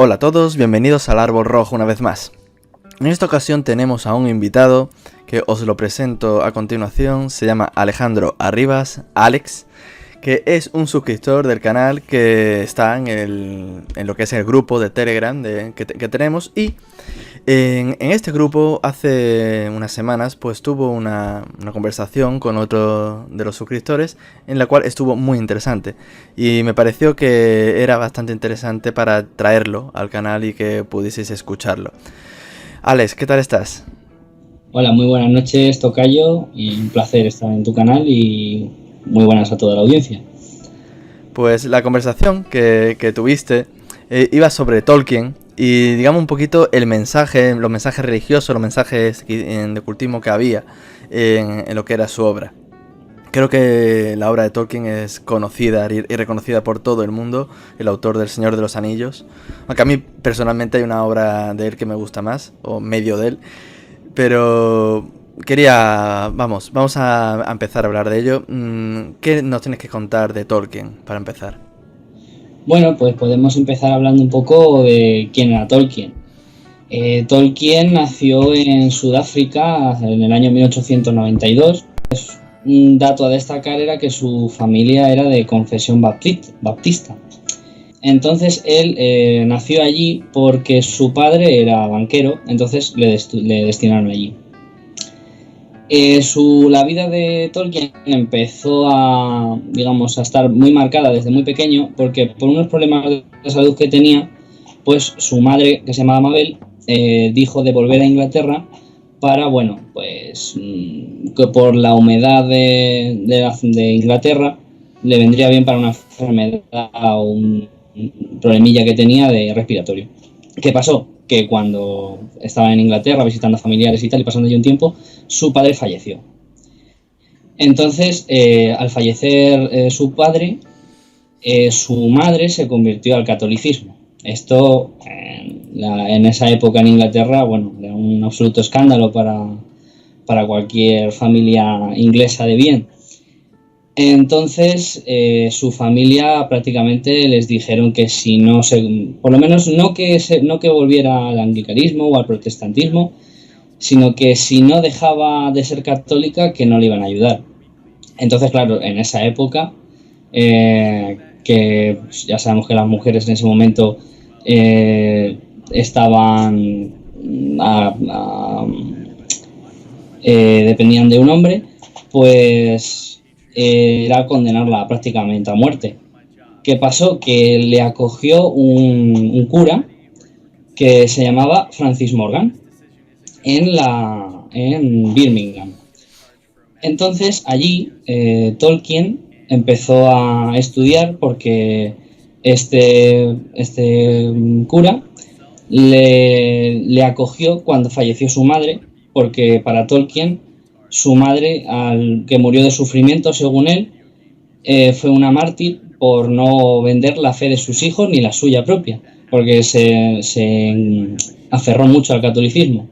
Hola a todos, bienvenidos al Árbol Rojo una vez más. En esta ocasión tenemos a un invitado que os lo presento a continuación. Se llama Alejandro Arribas, Alex, que es un suscriptor del canal que está en lo que es el grupo de Telegram que tenemos. Y en este grupo hace unas semanas pues tuvo una conversación con otro de los suscriptores en la cual estuvo muy interesante. Y me pareció que era bastante interesante para traerlo al canal y que pudieseis escucharlo. Alex, ¿qué tal estás? Hola, muy buenas noches, tocayo, y un placer estar en tu canal y muy buenas a toda la audiencia. Pues la conversación que tuviste iba sobre Tolkien y digamos un poquito los mensajes religiosos, los mensajes de ocultismo que había en lo que era su obra. Creo que la obra de Tolkien es conocida y reconocida por todo el mundo, el autor del Señor de los Anillos. Aunque a mí personalmente hay una obra de él que me gusta más, o medio de él. Pero vamos a empezar a hablar de ello. ¿Qué nos tienes que contar de Tolkien para empezar? Bueno, pues podemos empezar hablando un poco de quién era Tolkien. Tolkien nació en Sudáfrica en el año 1892. Un dato a destacar era que su familia era de confesión baptista. Entonces él nació allí porque su padre era banquero, entonces le destinaron allí. La vida de Tolkien empezó a estar muy marcada desde muy pequeño porque por unos problemas de salud que tenía, pues su madre, que se llamaba Mabel, dijo de volver a Inglaterra para, que por la humedad de Inglaterra le vendría bien para una enfermedad o un problemilla que tenía de respiratorio. ¿Qué pasó? Que cuando estaba en Inglaterra visitando a familiares y tal, y pasando allí un tiempo, su padre falleció. Entonces, al fallecer su padre, su madre se convirtió al catolicismo. Esto, en esa época en Inglaterra, era un absoluto escándalo para cualquier familia inglesa de bien. Entonces, su familia prácticamente les dijeron que si no por lo menos no que volviera al anglicanismo o al protestantismo, sino que si no dejaba de ser católica, que no le iban a ayudar. Entonces, claro, en esa época, que ya sabemos que las mujeres en ese momento estaban dependían de un hombre, pues era condenarla prácticamente a muerte. ¿Qué pasó? Que le acogió un cura que se llamaba Francis Morgan en Birmingham. Entonces allí Tolkien empezó a estudiar porque este cura le acogió cuando falleció su madre, porque para Tolkien su madre, que murió de sufrimiento según él, fue una mártir por no vender la fe de sus hijos ni la suya propia, porque se aferró mucho al catolicismo.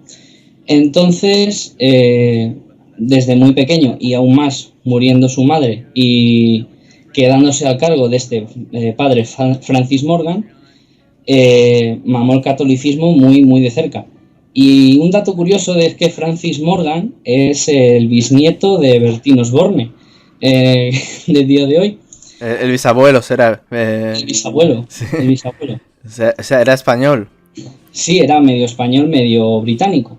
Entonces, desde muy pequeño y aún más muriendo su madre y quedándose al cargo de este padre Francis Morgan, mamó el catolicismo muy, muy de cerca. Y un dato curioso es que Francis Morgan es el bisnieto de Bertín Osborne, del día de hoy. El bisabuelo será. El bisabuelo. Sí. El bisabuelo. O sea, era español. Sí, era medio español, medio británico.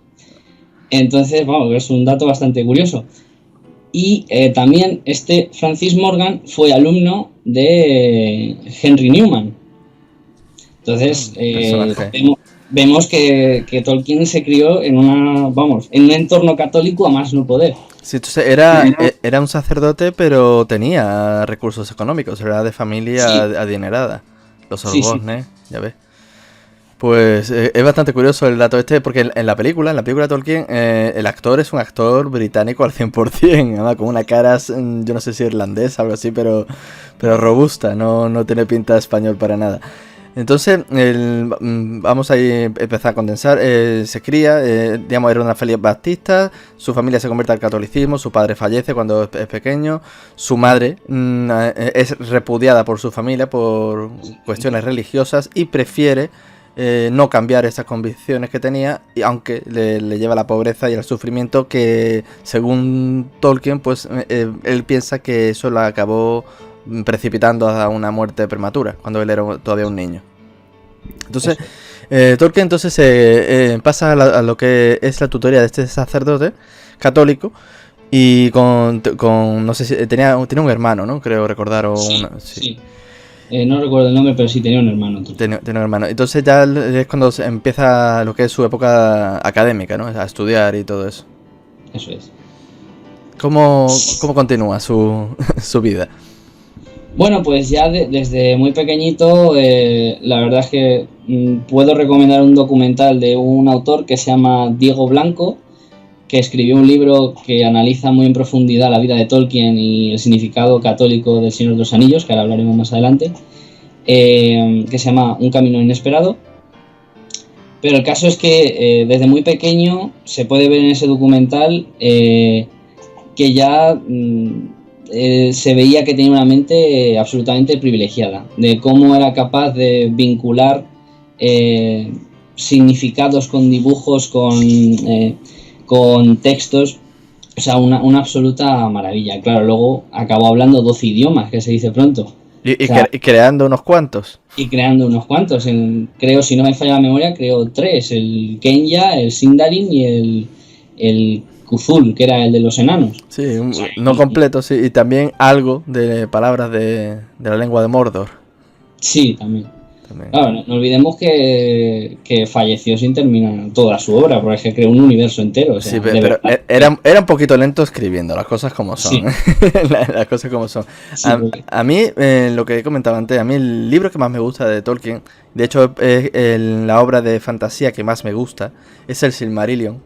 Entonces, es un dato bastante curioso. Y también este Francis Morgan fue alumno de Henry Newman. Entonces, vemos que Tolkien se crió en un entorno católico a más no poder. Sí, entonces era un sacerdote, pero tenía recursos económicos, era de familia adinerada. Los Osborne, sí. Ya ves. Pues es bastante curioso el dato porque en la película de Tolkien, el actor es un actor británico al 100%, además con una cara, yo no sé si irlandesa o algo así, pero robusta, no tiene pinta de español para nada. Entonces, vamos a empezar a condensar. Se cría, era una familia baptista, su familia se convierte al catolicismo, su padre fallece cuando es pequeño, su madre es repudiada por su familia por cuestiones religiosas y prefiere no cambiar esas convicciones que tenía, y aunque le lleva a la pobreza y al sufrimiento que, según Tolkien, pues él piensa que eso lo acabó precipitando a una muerte prematura cuando él era todavía un niño. Entonces, Tolkien entonces pasa a lo que es la tutoría de este sacerdote católico y con no sé si tenía un hermano, ¿no? Creo recordar o Sí, una, sí. No recuerdo el nombre, pero sí tenía un hermano. Tenía un hermano. Entonces ya es cuando se empieza lo que es su época académica, ¿no? A estudiar y todo eso. Eso es. ¿Cómo continúa su vida? Bueno, pues ya desde muy pequeñito, la verdad es que puedo recomendar un documental de un autor que se llama Diego Blanco, que escribió un libro que analiza muy en profundidad la vida de Tolkien y el significado católico del Señor de los Anillos, que ahora hablaremos más adelante, que se llama Un camino inesperado. Pero el caso es que desde muy pequeño se puede ver en ese documental que ya se veía que tenía una mente absolutamente privilegiada, de cómo era capaz de vincular significados con dibujos, con textos, o sea, una absoluta maravilla. Claro, luego acabó hablando 12 idiomas, que se dice pronto. Y O sea, creando unos cuantos. y creando unos cuantos. Creo, si no me falla la memoria, creo 3. El Kenya, el Sindarin y el Kuzul, que era el de los enanos. Sí, no completo, sí. Y también algo de palabras de la lengua de Mordor. Sí, también. Claro, no olvidemos que falleció sin terminar toda su obra, porque es que creó un universo entero. O sea, sí, pero era un poquito lento escribiendo, las cosas como son. Sí. Las cosas como son. Sí, a mí, lo que he comentado antes, a mí el libro que más me gusta de Tolkien, de hecho la obra de fantasía que más me gusta, es el Silmarillion,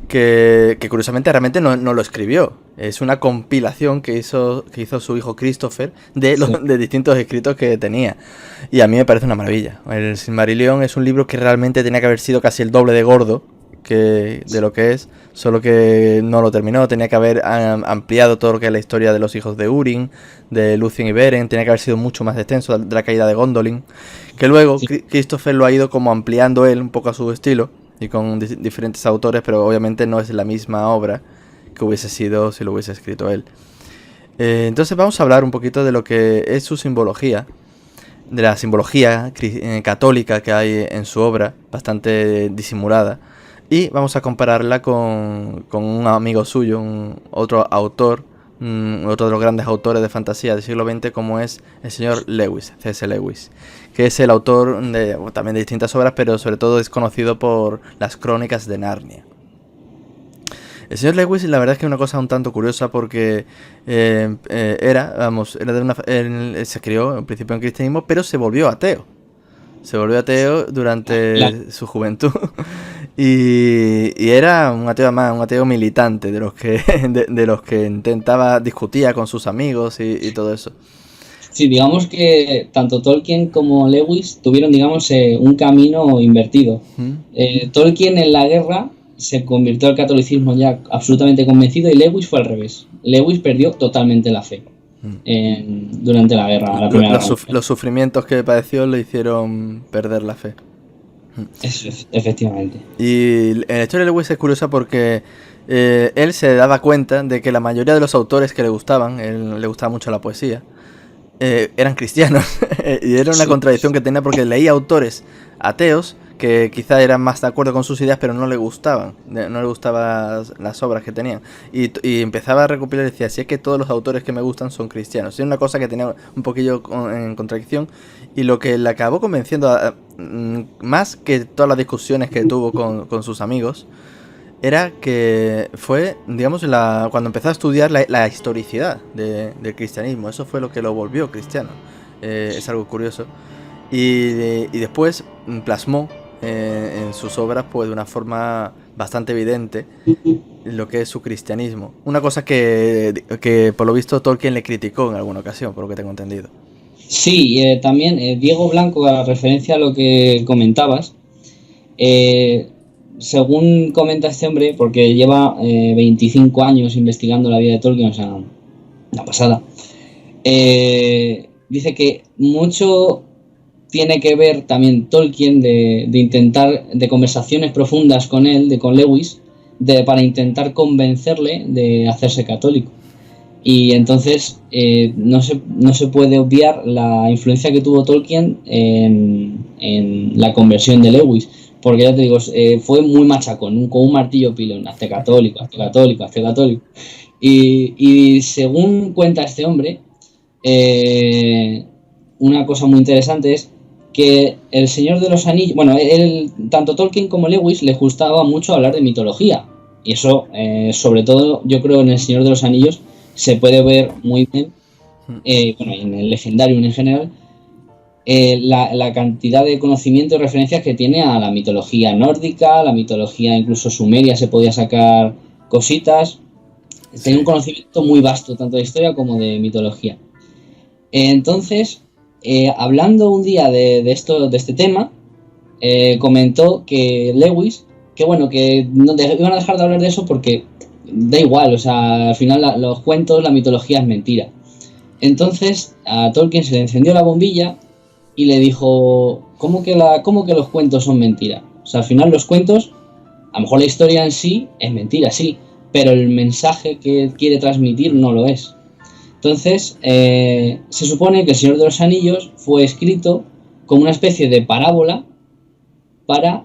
que curiosamente realmente no lo escribió. Es una compilación que hizo su hijo Christopher de distintos escritos que tenía. Y a mí me parece una maravilla. El Silmarillion es un libro que realmente tenía que haber sido casi el doble de gordo de lo que es, solo que no lo terminó. Tenía que haber ampliado todo lo que es la historia de los hijos de Húrin, de Lúthien y Beren. Tenía que haber sido mucho más extenso, de la caída de Gondolin, que luego Christopher lo ha ido como ampliando él un poco a su estilo y con diferentes autores, pero obviamente no es la misma obra que hubiese sido si lo hubiese escrito él. Entonces vamos a hablar un poquito de lo que es su simbología, de la simbología católica que hay en su obra, bastante disimulada, y vamos a compararla con un amigo suyo, otro autor, otro de los grandes autores de fantasía del siglo XX, como es el señor Lewis, C.S. Lewis, que es el autor también de distintas obras, pero sobre todo es conocido por las Crónicas de Narnia. El señor Lewis, la verdad es que es una cosa un tanto curiosa porque él se crió en principio en cristianismo, pero se volvió ateo. Se volvió ateo durante su juventud y era un ateo más, un ateo militante de los que discutía con sus amigos y todo eso. Sí, digamos que tanto Tolkien como Lewis tuvieron, digamos, un camino invertido. Tolkien en la guerra se convirtió al catolicismo ya absolutamente convencido y Lewis fue al revés. Lewis perdió totalmente la fe durante la guerra. Los sufrimientos que padeció le hicieron perder la fe. Eso, efectivamente. Y la historia de Lewis es curiosa porque él se daba cuenta de que la mayoría de los autores que le gustaban, él le gustaba mucho la poesía, eran cristianos. Y era una contradicción que tenía porque leía autores ateos que quizá eran más de acuerdo con sus ideas, pero no le gustaban las obras que tenían. Y empezaba a recopilar y decía, si es que todos los autores que me gustan son cristianos. Es una cosa que tenía un poquillo en contradicción, y lo que le acabó convenciendo, más que todas las discusiones que tuvo con sus amigos, era que fue, digamos, cuando empezó a estudiar la historicidad del cristianismo. Eso fue lo que lo volvió cristiano. Es algo curioso. Y después plasmó en sus obras, pues de una forma bastante evidente, lo que es su cristianismo. Una cosa que por lo visto Tolkien le criticó en alguna ocasión, por lo que tengo entendido. Sí, también Diego Blanco, a referencia a lo que comentabas, según comenta este hombre, porque lleva 25 años investigando la vida de Tolkien, o sea, una pasada, dice que mucho tiene que ver también Tolkien de intentar, de conversaciones profundas con él, con Lewis, para intentar convencerle de hacerse católico. Y entonces no se puede obviar la influencia que tuvo Tolkien en la conversión de Lewis, porque ya te digo, fue muy machacón, con un martillo pilón, hazte católico, hazte católico, hazte católico. Y según cuenta este hombre, una cosa muy interesante es que El Señor de los Anillos, bueno, tanto Tolkien como Lewis les gustaba mucho hablar de mitología, y eso, sobre todo, yo creo en El Señor de los Anillos se puede ver muy bien, bueno, y en el legendario en general, la cantidad de conocimiento y referencias que tiene a la mitología nórdica, la mitología incluso sumeria, se podía sacar cositas. Tenía un conocimiento muy vasto, tanto de historia como de mitología. Entonces, hablando un día de este tema, comentó que Lewis, que bueno, que no iban a dejar de hablar de eso porque da igual, o sea, al final los cuentos, la mitología es mentira. Entonces a Tolkien se le encendió la bombilla y le dijo, ¿cómo que los cuentos son mentira? O sea, al final los cuentos, a lo mejor la historia en sí es mentira, sí, pero el mensaje que quiere transmitir no lo es. Entonces, se supone que El Señor de los Anillos fue escrito como una especie de parábola para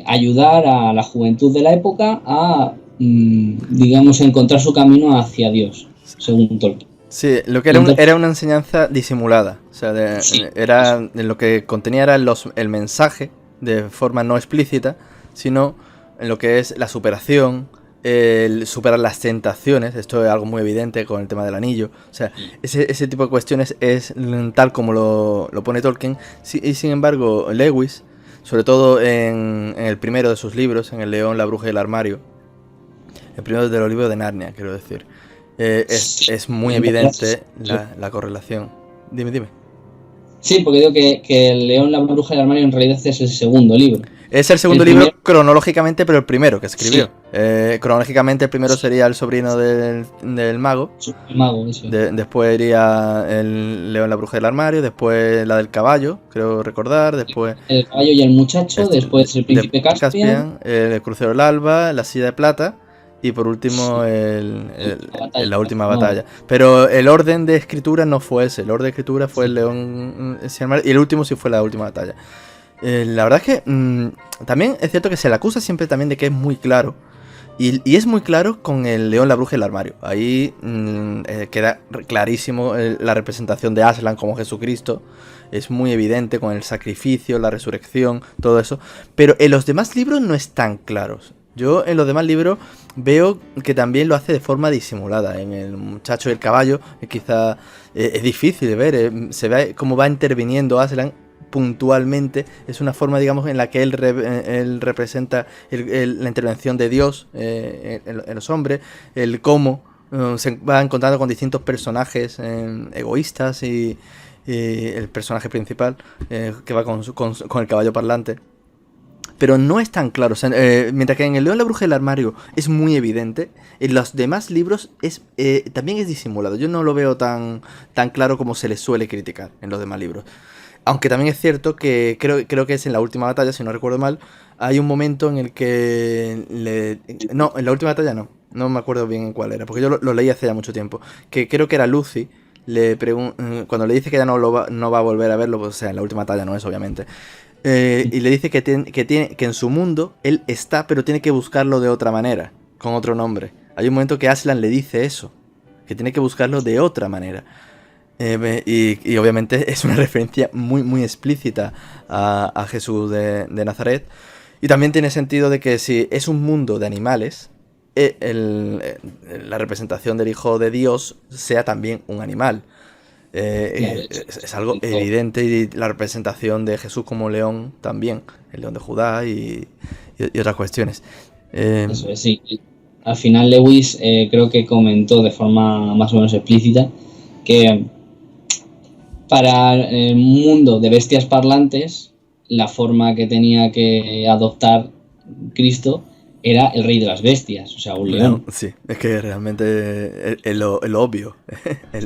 ayudar a la juventud de la época a, digamos, encontrar su camino hacia Dios, según Tolkien. Sí, lo que era una enseñanza disimulada. O sea, lo que contenía era el mensaje de forma no explícita, sino en lo que es la superación, el superar las tentaciones. Esto es algo muy evidente con el tema del anillo. O sea, ese tipo de cuestiones es tal como lo pone Tolkien. Y sin embargo, Lewis, sobre todo en el primero de sus libros, en El León, la Bruja y el Armario, el primero de los libros de Narnia, quiero decir, es muy evidente la correlación. Dime. Sí, porque digo que El León, la Bruja y el Armario en realidad es el segundo libro. Es el segundo libro cronológicamente, pero el primero que escribió. Sí. Cronológicamente el primero sería El sobrino del mago. El mago, eso. Después iría El León, la Bruja y el Armario. Después la del caballo, creo recordar. Después El caballo y el muchacho. Después El príncipe Caspian. El crucero del alba. La silla de plata. Y por último, la última batalla. Pero el orden de escritura no fue ese. El orden de escritura fue El León y el último sí fue la última batalla. La verdad es que también es cierto que se le acusa siempre también de que es muy claro. Y es muy claro con El León, la Bruja y el Armario. Ahí queda clarísimo la representación de Aslan como Jesucristo. Es muy evidente con el sacrificio, la resurrección, todo eso. Pero en los demás libros no están claros. Yo en los demás libros veo que también lo hace de forma disimulada. En El muchacho y el caballo quizá es difícil de ver. Se ve cómo va interviniendo Aslan puntualmente. Es una forma, digamos, en la que él representa la intervención de Dios en los hombres. El cómo se va encontrando con distintos personajes egoístas y el personaje principal que va con el caballo parlante. Pero no es tan claro. O sea, mientras que en El León, la Bruja y el Armario es muy evidente, en los demás libros también es disimulado. Yo no lo veo tan claro como se le suele criticar en los demás libros. Aunque también es cierto que creo que es en la última batalla, si no recuerdo mal, hay un momento en el que no, en la última batalla no me acuerdo bien en cuál era, porque yo lo leí hace ya mucho tiempo, que creo que era Lucy, cuando le dice que ya no va a volver a verlo, pues, o sea, en la última batalla no es, obviamente, y le dice que en su mundo él está, pero tiene que buscarlo de otra manera, con otro nombre. Hay un momento que Aslan le dice eso, que tiene que buscarlo de otra manera. Y obviamente es una referencia muy, muy explícita a Jesús de Nazaret. Y también tiene sentido de que si es un mundo de animales, la representación del Hijo de Dios sea también un animal. Es algo evidente, y la representación de Jesús como león también, el león de Judá y otras cuestiones. Eso es, sí. Al final Lewis creo que comentó de forma más o menos explícita que para el mundo de bestias parlantes, la forma que tenía que adoptar Cristo era el rey de las bestias, o sea, un león. Sí, es que realmente es lo obvio.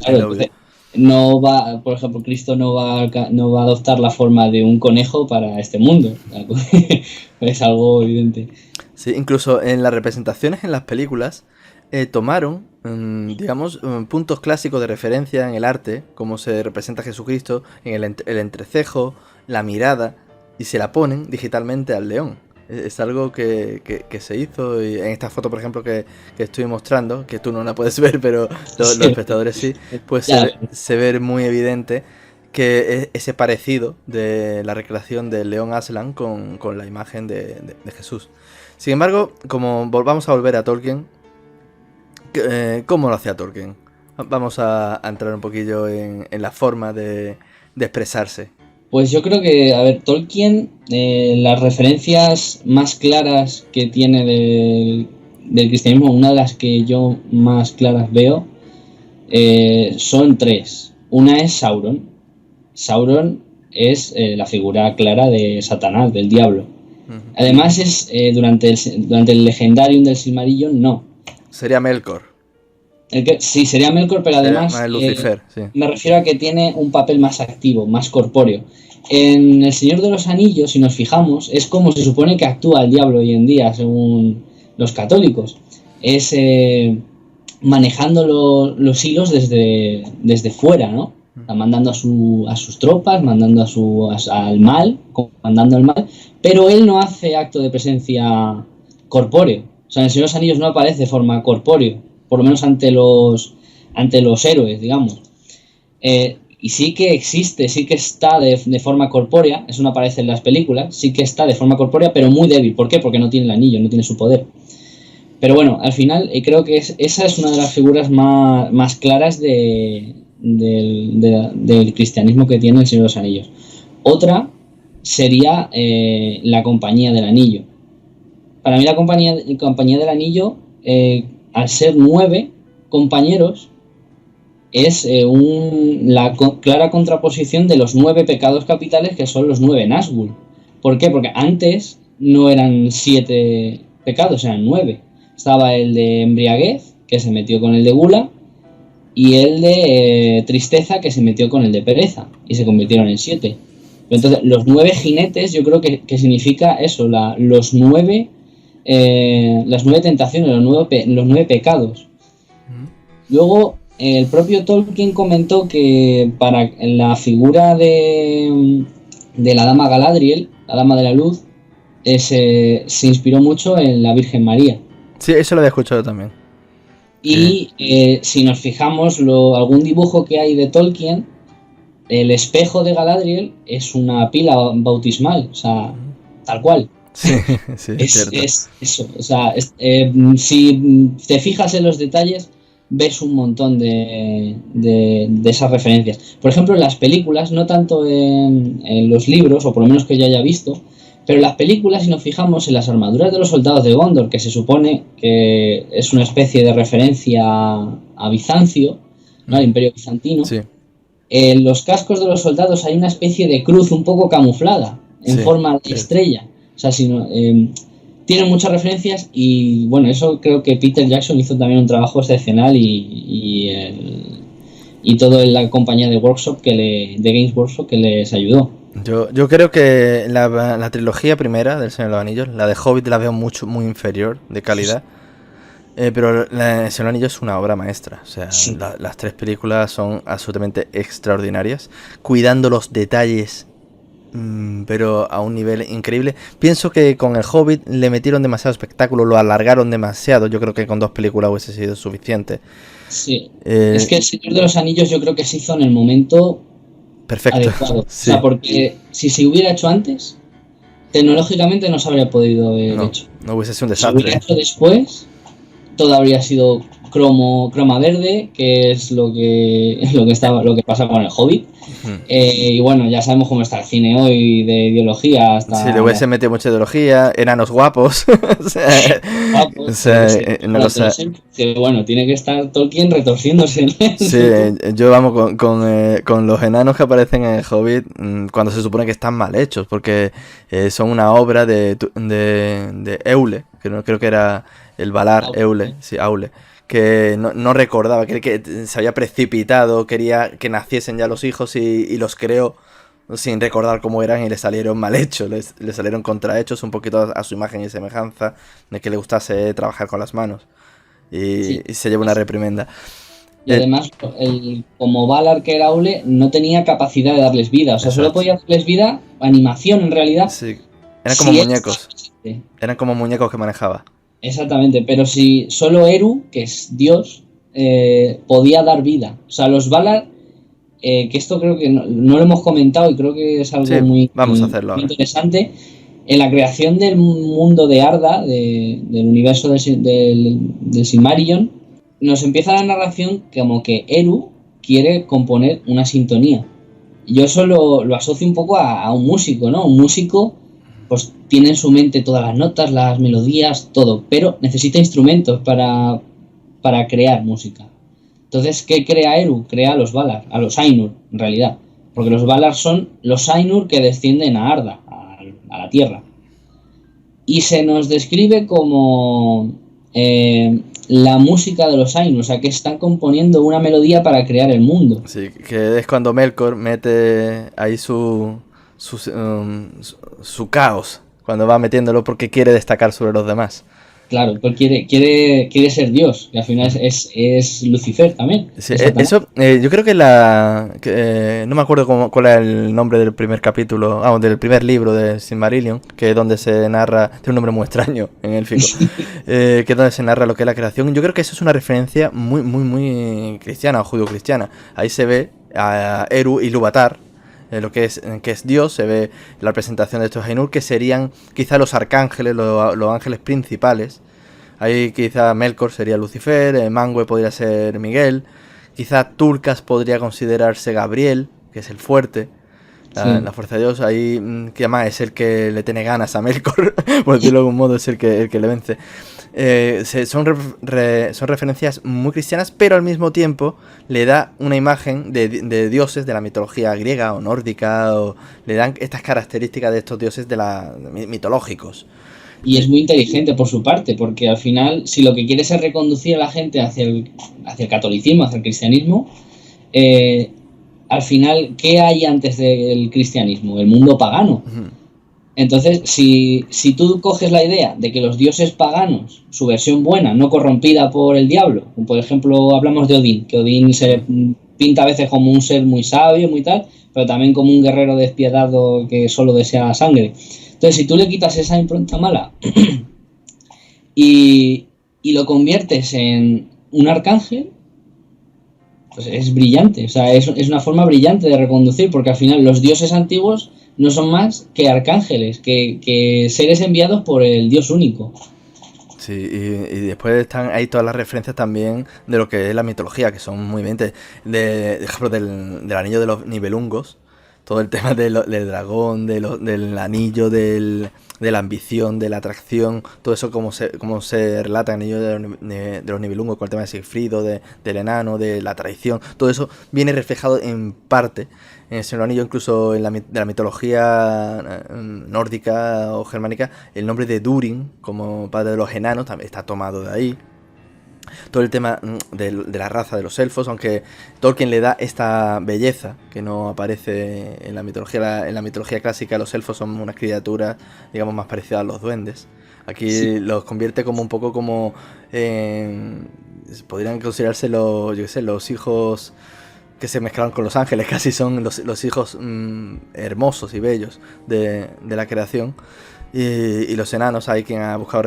Claro, obvio. no va, por ejemplo, Cristo no va a adoptar la forma de un conejo para este mundo. Es algo evidente. Sí, incluso en las representaciones en las películas tomaron, digamos, puntos clásicos de referencia en el arte, como se representa a Jesucristo, en el entrecejo, la mirada, y se la ponen digitalmente al león. Es algo que se hizo y en esta foto, por ejemplo, que estoy mostrando, que tú no la puedes ver, pero los espectadores sí, pues se ve muy evidente que ese parecido de la recreación del león Aslan con la imagen de Jesús. Sin embargo, como vamos a volver a Tolkien, ¿cómo lo hacía Tolkien? Vamos a entrar un poquillo en la forma de expresarse. Pues yo creo que, a ver, Tolkien, las referencias más claras que tiene del cristianismo, una de las que yo más claras veo, son tres. Una es Sauron. Sauron es la figura clara de Satanás, del diablo. Además es durante el Legendarium del Silmarillion, no. Sería Melkor. Sí, sería Melkor, pero además Lucifer, sí. Me refiero a que tiene un papel más activo, más corpóreo. En El Señor de los Anillos, si nos fijamos, es como se supone que actúa el diablo hoy en día, según los católicos. Es manejando los hilos desde fuera, ¿no? Mandando a sus tropas, mandando al mal, comandando al mal, pero él no hace acto de presencia corpóreo. O sea, en El Señor de los Anillos no aparece de forma corpóreo, por lo menos ante los héroes, digamos. Y sí que existe, sí que está de forma corpórea, eso no aparece en las películas, sí que está de forma corpórea, pero muy débil. ¿Por qué? Porque no tiene el anillo, no tiene su poder. Pero bueno, al final creo que esa es una de las figuras más claras del cristianismo que tiene el Señor de los Anillos. Otra sería la Compañía del Anillo. Para mí la Compañía del Anillo, al ser 9 compañeros, es la clara contraposición de los 9 pecados capitales, que son los 9 Nazgûl. ¿Por qué? Porque antes no eran 7 pecados, eran 9. Estaba el de embriaguez, que se metió con el de gula, y el de tristeza, que se metió con el de pereza, y se convirtieron en 7. Entonces, los 9 jinetes, yo creo que significa eso, las 9 tentaciones, los 9 pecados. Luego, el propio Tolkien comentó que para la figura de la dama Galadriel, la dama de la luz, se inspiró mucho en la Virgen María. Sí, eso lo había escuchado también. Y si nos fijamos, algún dibujo que hay de Tolkien, el espejo de Galadriel es una pila bautismal, o sea, tal cual. Sí, sí, es eso. O sea, si te fijas en los detalles, ves un montón de esas referencias. Por ejemplo, en las películas, no tanto en los libros, o por lo menos que yo haya visto, pero en las películas, si nos fijamos en las armaduras de los soldados de Gondor, que se supone que es una especie de referencia a Bizancio, ¿no? Al Imperio Bizantino, sí. En los cascos de los soldados hay una especie de cruz un poco camuflada, en forma de estrella. O sea, tiene muchas referencias y, bueno, eso creo que Peter Jackson hizo también un trabajo excepcional y todo en la compañía de Workshop, de Games Workshop, que les ayudó. Yo creo que la trilogía primera del Señor de los Anillos, la de Hobbit, la veo muy inferior de calidad. Pero la de Señor de los Anillos es una obra maestra. O sea, sí. Las 3 películas son absolutamente extraordinarias, cuidando los detalles, pero a un nivel increíble. Pienso que con el Hobbit le metieron demasiado espectáculo, lo alargaron demasiado. Yo creo que con 2 películas hubiese sido suficiente. Sí, es que el Señor de los Anillos yo creo que se hizo en el momento perfecto. Adecuado. Sí. O sea, porque si se hubiera hecho antes, tecnológicamente no se habría podido haber hecho. No hubiese sido un Si desastre. hubiera hecho después, todo habría sido croma verde, que es lo que pasa con el Hobbit. Y bueno, ya sabemos cómo está el cine hoy de ideología. Sí, le hubiese metido mucha ideología, enanos guapos. Bueno, tiene que estar Tolkien retorciéndose. Sí, yo vamos con los enanos que aparecen en el Hobbit cuando se supone que están mal hechos, porque son una obra de Eule, que no creo que era el Valar Eule, sí, Aule, que no recordaba, que se había precipitado, quería que naciesen ya los hijos y los creó sin recordar cómo eran y le salieron mal hechos, le salieron contrahechos un poquito a su imagen y semejanza, de que le gustase trabajar con las manos Sí. y se lleva una reprimenda. Y además, como Valar, que era Aule, no tenía capacidad de darles vida. O sea, solo Exacto. podía darles vida, animación en realidad. Sí, eran como Si muñecos, eran como muñecos que manejaba. exactamente, pero si solo Eru, que es Dios, podía dar vida. O sea, los Valar, que esto creo que no lo hemos comentado y creo que es algo Sí, muy, vamos a hacerlo muy ahora. interesante. En la creación del mundo de Arda, del universo del Silmarillion, nos empieza la narración como que Eru quiere componer una sintonía. Yo eso lo asocio un poco a un músico, ¿no? Un músico pues tiene en su mente todas las notas, las melodías, todo, pero necesita instrumentos para crear música. Entonces, ¿qué crea Eru? Crea a los Valar, a los Ainur, en realidad. Porque los Valar son los Ainur que descienden a Arda, a la Tierra. Y se nos describe como la música de los Ainur, o sea, que están componiendo una melodía para crear el mundo. Sí, que es cuando Melkor mete ahí su caos, cuando va metiéndolo porque quiere destacar sobre los demás. Claro, pues quiere ser Dios, que al final es Lucifer también, Sí, es Satanás. eso, yo creo que no me acuerdo cuál era el nombre del primer capítulo, del primer libro de Silmarillion, que es donde se narra, tiene un nombre muy extraño en élfico, que es donde se narra lo que es la creación. Yo creo que eso es una referencia muy, muy, muy cristiana o judío-cristiana. Ahí se ve a Eru y Ilúvatar, lo que es Dios, se ve la representación de estos Ainur, que serían quizá los arcángeles, los ángeles principales. Ahí quizá Melkor sería Lucifer, Manwë podría ser Miguel, quizá Tulkas podría considerarse Gabriel, que es el fuerte, Sí. la fuerza de Dios. Ahí, que además es el que le tiene ganas a Melkor, por decirlo de algún modo, es el que le vence. Son referencias muy cristianas, pero al mismo tiempo le da una imagen de dioses de la mitología griega o nórdica, o le dan estas características de estos dioses mitológicos. Y es muy inteligente por su parte, porque al final, si lo que quieres es reconducir a la gente hacia el catolicismo, hacia el cristianismo, eh, al final, ¿qué hay antes del cristianismo? El mundo pagano. Ujú. Entonces, si tú coges la idea de que los dioses paganos, su versión buena, no corrompida por el diablo, por ejemplo, hablamos de Odín, que Odín se pinta a veces como un ser muy sabio, muy tal, pero también como un guerrero despiadado que solo desea la sangre. Entonces, si tú le quitas esa impronta mala y lo conviertes en un arcángel, pues es brillante. O sea, es una forma brillante de reconducir, porque al final los dioses antiguos no son más que arcángeles, que seres enviados por el Dios único. Sí, y después están ahí todas las referencias también de lo que es la mitología, que son muy evidentes. De ejemplo, del anillo de los Nibelungos, todo el tema del dragón, del anillo, de la ambición, de la atracción, todo eso como se relata en el anillo de los Nibelungos, con el tema de Sigfrido, del enano, de la traición, todo eso viene reflejado en parte en el Señor Anillo, incluso de la mitología nórdica o germánica. El nombre de Durin, como padre de los enanos, también está tomado de ahí. Todo el tema de la raza de los elfos, aunque Tolkien le da esta belleza que no aparece en la mitología. En la mitología clásica los elfos son unas criaturas, digamos, más parecidas a los duendes. Aquí Sí. los convierte como un poco como podrían considerarse los hijos que se mezclaron con los ángeles, casi son los hijos hermosos y bellos de la creación. Y los enanos, hay quien ha buscado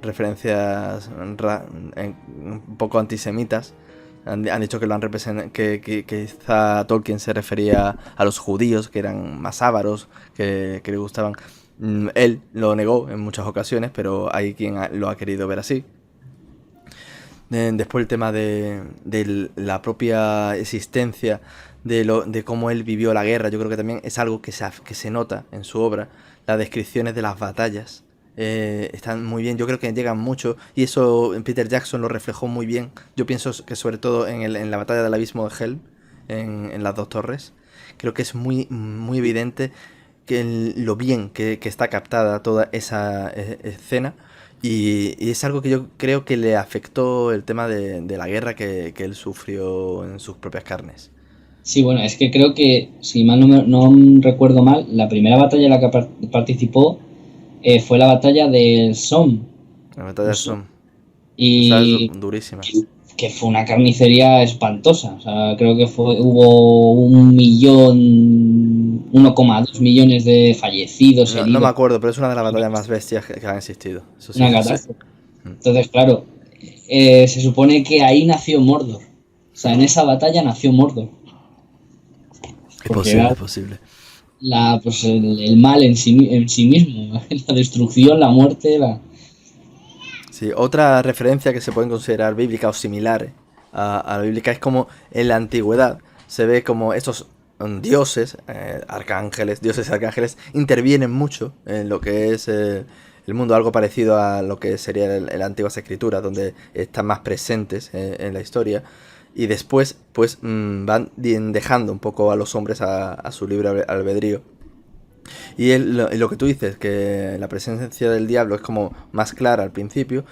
referencias un poco antisemitas. Han dicho que lo han que quizá Tolkien se refería a los judíos, que eran más ávaros, que le gustaban. Él lo negó en muchas ocasiones, pero hay quien lo ha querido ver así. Después el tema de la propia existencia, de cómo él vivió la guerra, yo creo que también es algo que se nota en su obra. Las descripciones de las batallas están muy bien, yo creo que llegan mucho, y eso Peter Jackson lo reflejó muy bien. Yo pienso que sobre todo en la batalla del abismo de Helm, en las dos torres, creo que es muy, muy evidente lo bien que está captada toda esa escena. Y es algo que yo creo que le afectó el tema de la guerra que él sufrió en sus propias carnes. Sí, bueno, es que creo que, si mal no recuerdo mal, la primera batalla en la que participó fue la batalla del Somme. La batalla de Somme. Esa es Y durísima. que fue una carnicería espantosa. O sea, creo que hubo 1,2 millones de fallecidos, No me heridos. acuerdo, pero es una de las batallas más bestias que han existido. Eso sí, Una eso sí. catástrofe. Entonces, claro, se supone que ahí nació Mordor. O sea, en esa batalla nació Mordor. Es Porque posible, era es posible. pues el mal en sí mismo. La destrucción, la muerte, Sí, otra referencia que se pueden considerar bíblica o similar a la bíblica es como en la antigüedad se ve como estos dioses, arcángeles, dioses y arcángeles, intervienen mucho en lo que es el mundo, algo parecido a lo que sería las antiguas escrituras, donde están más presentes en la historia. Y después, pues, van dejando un poco a los hombres a su libre albedrío. Y lo que tú dices, que la presencia del diablo es como más clara al principio,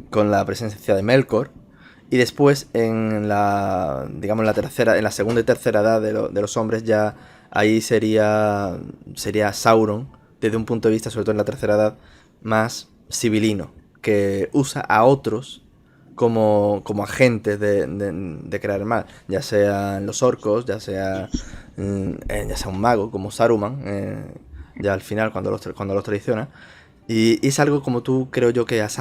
con la presencia de Melkor, y después en la, digamos, en la segunda y tercera edad de los hombres ya ahí sería Sauron, desde un punto de vista, sobre todo en la tercera edad, más civilino, que usa a otros como agentes de crear el mal, ya sean los orcos, ya sea un mago como Saruman, ya al final cuando los traiciona. Y es algo como tú creo yo que has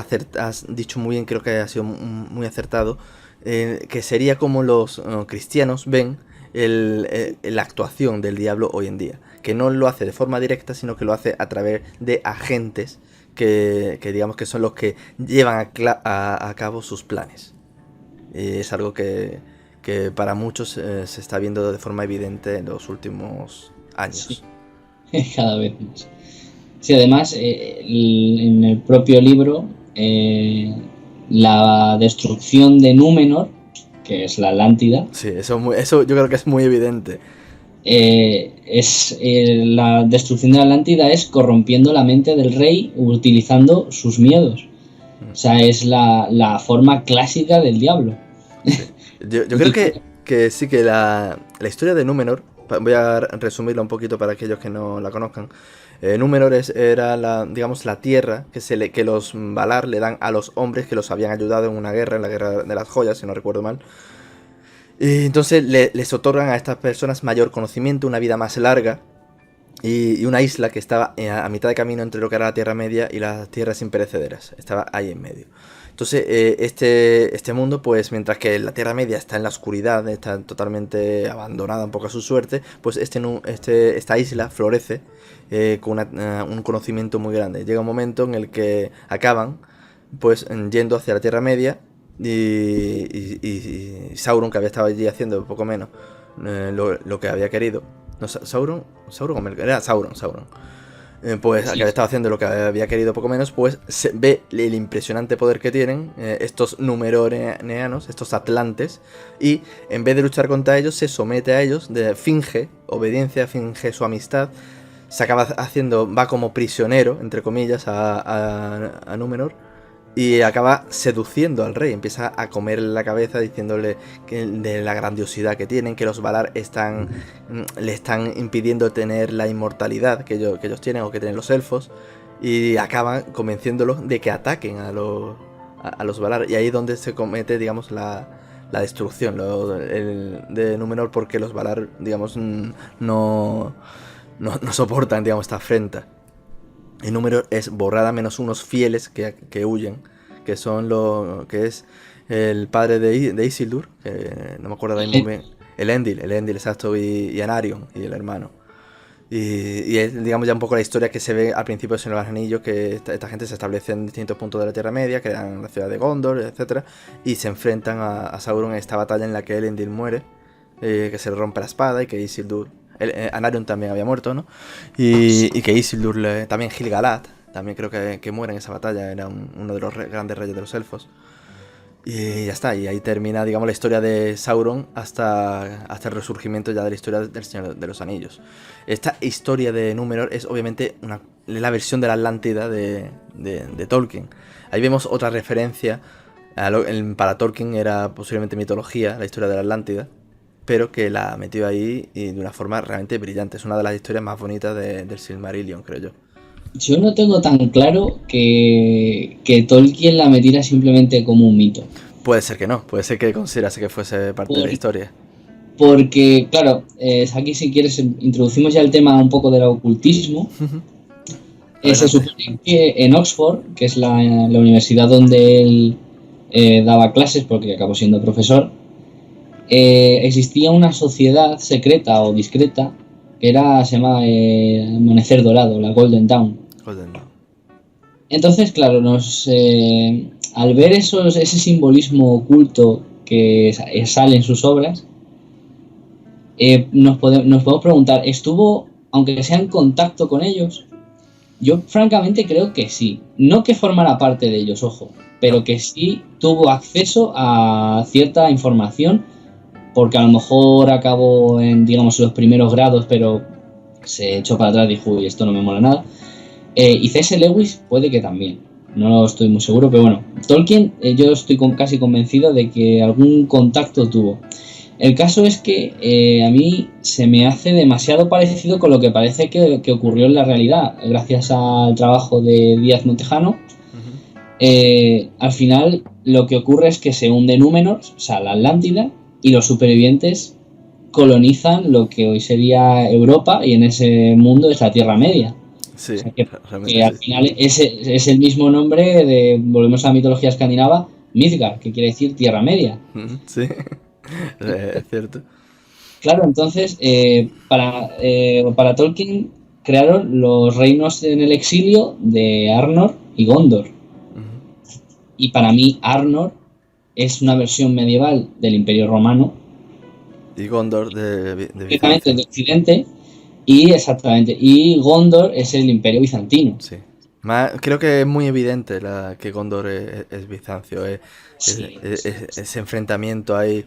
dicho muy bien, creo que ha sido muy acertado, que sería como los cristianos ven la actuación del diablo hoy en día, que no lo hace de forma directa, sino que lo hace a través de agentes que digamos que son los que llevan a cabo sus planes. Y es algo que para muchos se está viendo de forma evidente en los últimos sí, años. cada vez más. Sí, además, en el propio libro, la destrucción de Númenor, que es la Atlántida, Sí, eso yo creo que es muy evidente. la destrucción de la Atlántida es corrompiendo la mente del rey utilizando sus miedos. O sea, es la forma clásica del diablo. Sí. Yo creo que sí que la historia de Númenor, voy a resumirla un poquito para aquellos que no la conozcan. Númenor era digamos, la tierra que los Valar le dan a los hombres que los habían ayudado en una guerra, en la guerra de las joyas, si no recuerdo mal. Y entonces les otorgan a estas personas mayor conocimiento, una vida más larga y una isla que estaba a mitad de camino entre lo que era la Tierra Media y las tierras imperecederas. Estaba ahí en medio. Entonces, este mundo, pues mientras que la Tierra Media está en la oscuridad, está totalmente abandonada un poco a su suerte, pues esta isla florece con un conocimiento muy grande. Llega un momento en el que acaban pues yendo hacia la Tierra Media y Sauron, que había estado allí haciendo poco menos lo que había querido. No, Sauron o Melkor, era Sauron. Pues Sí, que había estado haciendo lo que había querido poco menos, pues se ve el impresionante poder que tienen estos numenoreanos, estos atlantes, y en vez de luchar contra ellos, se somete a ellos, finge obediencia, finge su amistad, se acaba va como prisionero, entre comillas, a Númenor, y acaba seduciendo al rey, empieza a comerle la cabeza diciéndole de la grandiosidad que tienen, que los Valar le están impidiendo tener la inmortalidad que ellos tienen o que tienen los elfos, y acaban convenciéndolos de que ataquen a los Valar, y ahí es donde se comete, digamos, la destrucción de Númenor, porque los Valar, digamos, no soportan, digamos, esta afrenta. El número es borrada menos unos fieles que huyen, que son lo que es el padre de Isildur, que no me acuerdo ahí muy bien, el Endil, exacto, y Anarion, y el hermano. Y es, digamos, ya un poco la historia que se ve al principio de Señor de los Anillos, que esta gente se establece en distintos puntos de la Tierra Media, crean la ciudad de Gondor, etcétera, y se enfrentan a Sauron en esta batalla en la que Elendil muere, que se le rompe la espada y que Isildur... Anarion también había muerto, ¿no? Y que Isildur, también Gil-galad, también creo que muere en esa batalla, era uno de los grandes reyes de los elfos. Y ya está, y ahí termina, digamos, la historia de Sauron hasta el resurgimiento ya de la historia del Señor de los Anillos. Esta historia de Númenor es obviamente la versión de la Atlántida de Tolkien. Ahí vemos otra referencia. Para Tolkien era posiblemente mitología, la historia de la Atlántida, pero que la metió ahí y de una forma realmente brillante. Es una de las historias más bonitas del Silmarillion, creo yo. Yo no tengo tan claro que Tolkien la metiera simplemente como un mito. Puede ser que no, puede ser que considerase que fuese parte de la historia. Porque, claro, aquí si quieres introducimos ya el tema un poco del ocultismo. Se supone que en Oxford, que es la universidad donde él daba clases, porque acabó siendo profesor, existía una sociedad secreta o discreta que se llamaba Amanecer Dorado, la Golden Dawn. Entonces, claro, al ver ese simbolismo oculto que sale en sus obras, nos podemos preguntar, ¿estuvo, aunque sea en contacto con ellos? Yo francamente creo que sí. No que formara parte de ellos, ojo, pero que sí tuvo acceso a cierta información, porque a lo mejor acabó en, digamos, los primeros grados, pero se echó para atrás y dijo, uy, esto no me mola nada. Y C.S. Lewis puede que también. No estoy muy seguro, pero bueno, Tolkien yo estoy casi convencido de que algún contacto tuvo. El caso es que a mí se me hace demasiado parecido con lo que parece que ocurrió en la realidad, gracias al trabajo de Díaz Montejano. Al final lo que ocurre es que se hunde Númenor, o sea, la Atlántida, y los supervivientes colonizan lo que hoy sería Europa, y en ese mundo es la Tierra Media. Sí, o sea que al final es el mismo nombre volvemos a la mitología escandinava, Midgard, que quiere decir Tierra Media. Sí, es cierto. Claro, entonces para Tolkien crearon los reinos en el exilio de Arnor y Gondor. Y para mí Arnor es una versión medieval del Imperio Romano. Y Gondor de Occidente. Y Gondor es el Imperio Bizantino. Sí. Creo que es muy evidente que Gondor es Bizancio. Sí. Ese enfrentamiento ahí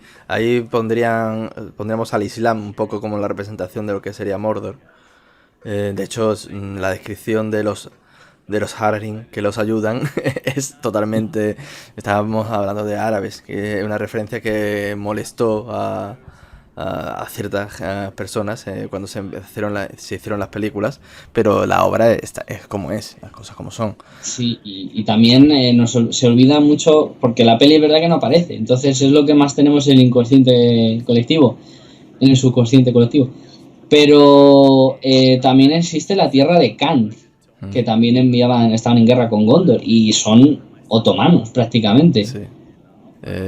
pondríamos al Islam un poco como la representación de lo que sería Mordor. De hecho, la descripción de los Hararin que los ayudan es totalmente... Estábamos hablando de árabes, que es una referencia que molestó a ciertas personas cuando se hicieron las películas, pero la obra es como es, las cosas como son. Sí, y también se olvida mucho, porque la peli es verdad que no aparece, entonces es lo que más tenemos en el inconsciente colectivo, en el subconsciente colectivo. Pero también existe la tierra de Kand, que también estaban en guerra con Gondor, y son otomanos prácticamente. Sí.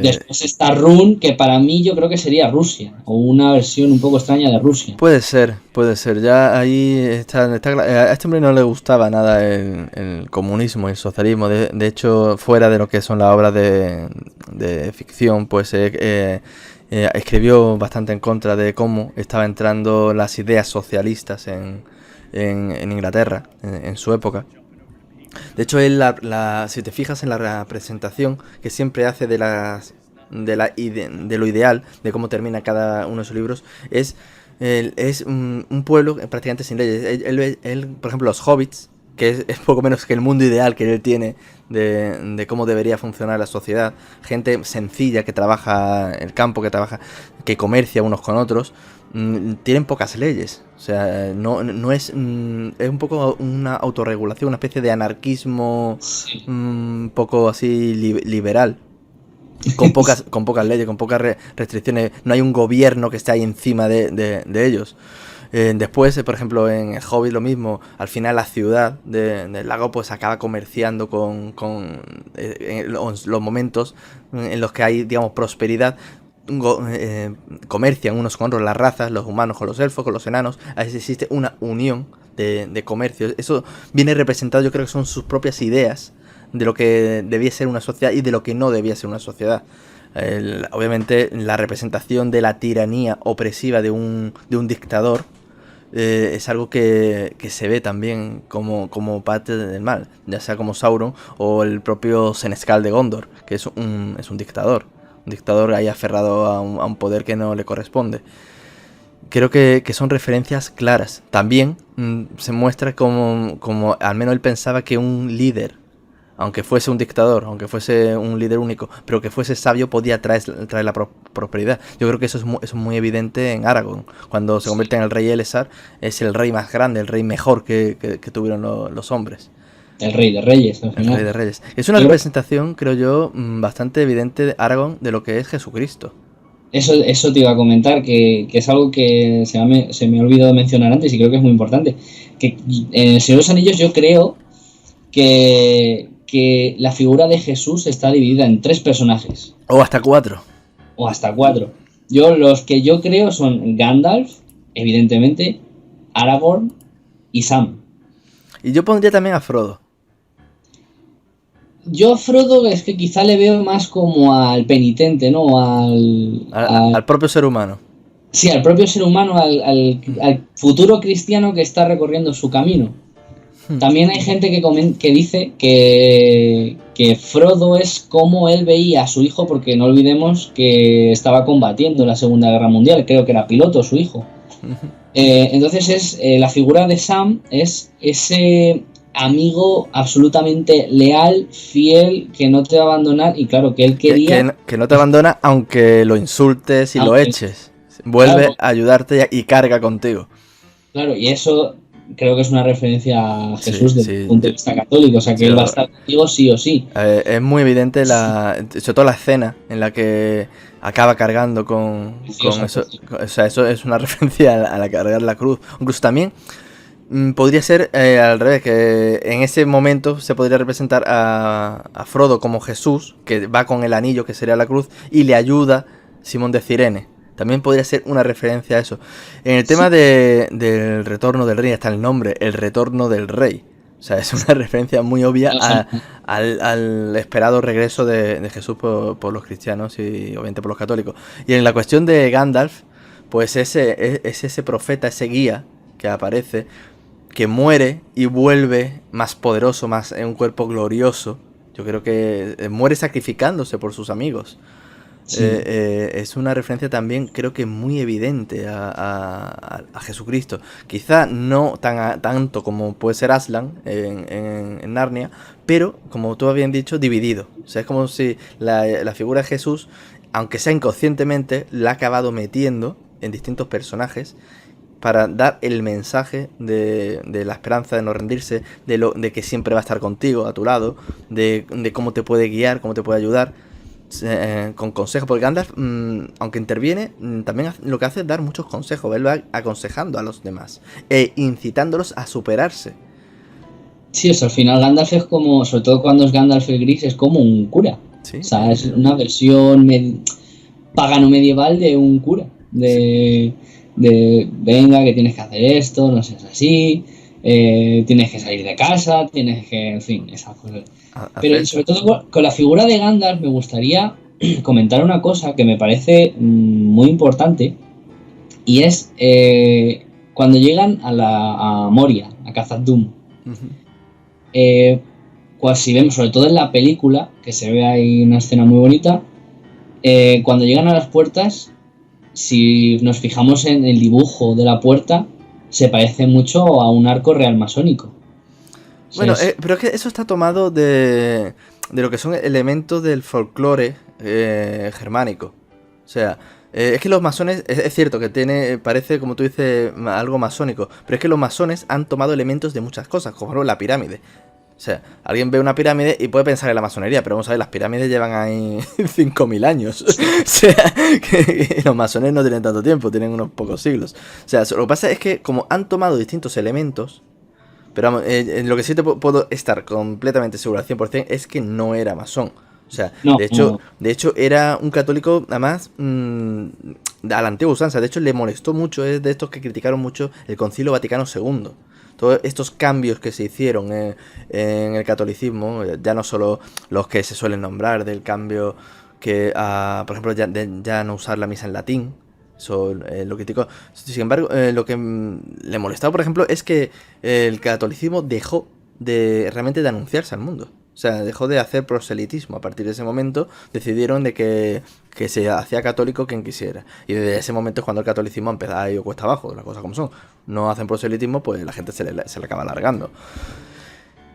Después está Run, que para mí yo creo que sería Rusia, o una versión un poco extraña de Rusia. Puede ser. Ya ahí está a este hombre no le gustaba nada el comunismo y el socialismo. De hecho, fuera de lo que son las obras de ficción, pues escribió bastante en contra de cómo estaban entrando las ideas socialistas en Inglaterra en su época. De hecho, él si te fijas en la representación que siempre hace de lo ideal, de cómo termina cada uno de sus libros, es un pueblo prácticamente sin leyes. Él, por ejemplo, los hobbits, que es poco menos que el mundo ideal que él tiene de cómo debería funcionar la sociedad. Gente sencilla que trabaja en el campo, que comercia unos con otros. Tienen pocas leyes. O sea, no es... es un poco una autorregulación, una especie de anarquismo un poco así liberal. Con pocas leyes, con pocas restricciones. No hay un gobierno que esté ahí encima de ellos. Después, por ejemplo, en el Hobbit lo mismo. Al final la ciudad del lago pues acaba comerciando con los momentos en los que hay, digamos, prosperidad. Comercian unos con otros, las razas, los humanos con los elfos, con los enanos. Ahí existe una unión de comercio. Eso viene representado, yo creo que son sus propias ideas de lo que debía ser una sociedad y de lo que no debía ser una sociedad. Obviamente la representación de la tiranía opresiva de un dictador es algo que se ve también como parte del mal, ya sea como Sauron o el propio Senescal de Gondor, que es un dictador. Un dictador ahí aferrado a un poder que no le corresponde. Creo que son referencias claras. También se muestra como al menos él pensaba que un líder aunque fuese un dictador, aunque fuese un líder único, pero que fuese sabio, podía traer la prosperidad. Yo creo que eso es muy evidente en Aragorn. Cuando se convierte en el rey Elessar, es el rey más grande, el rey mejor que tuvieron los hombres. El rey de reyes, al final. El rey de reyes. Es una representación, creo yo, bastante evidente de Aragorn de lo que es Jesucristo. Eso te iba a comentar, que es algo que se me ha olvidado mencionar antes y creo que es muy importante. Que en El Señor de los Anillos yo creo que la figura de Jesús está dividida en 3 personajes. O hasta 4. O hasta 4. Los que yo creo son Gandalf, evidentemente, Aragorn y Sam. Y yo pondría también a Frodo. Yo a Frodo es que quizá le veo más como al penitente, ¿no? Al propio ser humano. Sí, al propio ser humano, al futuro cristiano que está recorriendo su camino. También hay gente que dice que Frodo es como él veía a su hijo, porque no olvidemos que estaba combatiendo en la Segunda Guerra Mundial, creo que era piloto su hijo. Entonces la figura de Sam es ese amigo absolutamente leal, fiel, que no te va a abandonar, y claro, que él quería... Que no te abandona aunque lo insultes y lo eches. Vuelve a ayudarte y carga contigo. Claro, y eso creo que es una referencia a Jesús desde el punto de vista católico, o sea que él va a estar contigo sí o sí. Es muy evidente, sobre todo la escena en la que acaba cargando con eso. O sea, eso es una referencia a la cargar la cruz. Incluso también podría ser al revés, que en ese momento se podría representar a Frodo como Jesús, que va con el anillo, que sería la cruz, y le ayuda Simón de Cirene. También podría ser una referencia a eso. En el tema del retorno del rey está el nombre, el retorno del rey. O sea, es una referencia muy obvia al esperado regreso de Jesús por los cristianos y obviamente por los católicos. Y en la cuestión de Gandalf, pues es ese profeta, ese guía que aparece, que muere y vuelve más poderoso, más en un cuerpo glorioso. Yo creo que muere sacrificándose por sus amigos. Sí. Es una referencia también, creo que muy evidente a Jesucristo. Quizá no tanto como puede ser Aslan en Narnia, pero, como tú habías dicho, dividido. O sea, es como si la figura de Jesús, aunque sea inconscientemente, la ha acabado metiendo en distintos personajes para dar el mensaje de la esperanza, de no rendirse, de que siempre va a estar contigo, a tu lado, de cómo te puede guiar, cómo te puede ayudar. Con consejos, porque Gandalf, aunque interviene, también lo que hace es dar muchos consejos, él va aconsejando a los demás e incitándolos a superarse. Sí, o sea, al final Gandalf es como, sobre todo cuando es Gandalf el Gris, es como un cura. ¿Sí? O sea, es una versión pagano medieval de un cura, de venga, que tienes que hacer esto, no seas así, tienes que salir de casa, tienes que, en fin, esas cosas. Pero sobre todo con la figura de Gandalf me gustaría comentar una cosa que me parece muy importante, y es cuando llegan a Moria, a Khazad Dûm. Pues si vemos, sobre todo en la película, que se ve ahí una escena muy bonita, cuando llegan a las puertas, si nos fijamos en el dibujo de la puerta, se parece mucho a un arco real masónico. Bueno, pero es que eso está tomado de lo que son elementos del folclore germánico. O sea, es que los masones, es cierto que parece, como tú dices, algo masónico, pero es que los masones han tomado elementos de muchas cosas, como por ejemplo la pirámide. O sea, alguien ve una pirámide y puede pensar en la masonería, pero vamos a ver, las pirámides llevan ahí 5.000 años. O sea, que los masones no tienen tanto tiempo, tienen unos pocos siglos. O sea, lo que pasa es que como han tomado distintos elementos, pero vamos, lo que sí te puedo estar completamente seguro al 100% es que no era masón. O sea, no, de hecho era un católico, además, a la antigua usanza. De hecho, le molestó mucho, es de estos que criticaron mucho el Concilio Vaticano II. Todos estos cambios que se hicieron en el catolicismo, ya no solo los que se suelen nombrar, del cambio que, por ejemplo, ya no usar la misa en latín. Eso lo criticó. Sin embargo, lo que le molestaba, por ejemplo, es que el catolicismo dejó realmente de anunciarse al mundo. O sea, dejó de hacer proselitismo. A partir de ese momento decidieron de que se hacía católico quien quisiera. Y desde ese momento es cuando el catolicismo empezó a ir cuesta abajo, las cosas como son. No hacen proselitismo, pues la gente se le acaba alargando.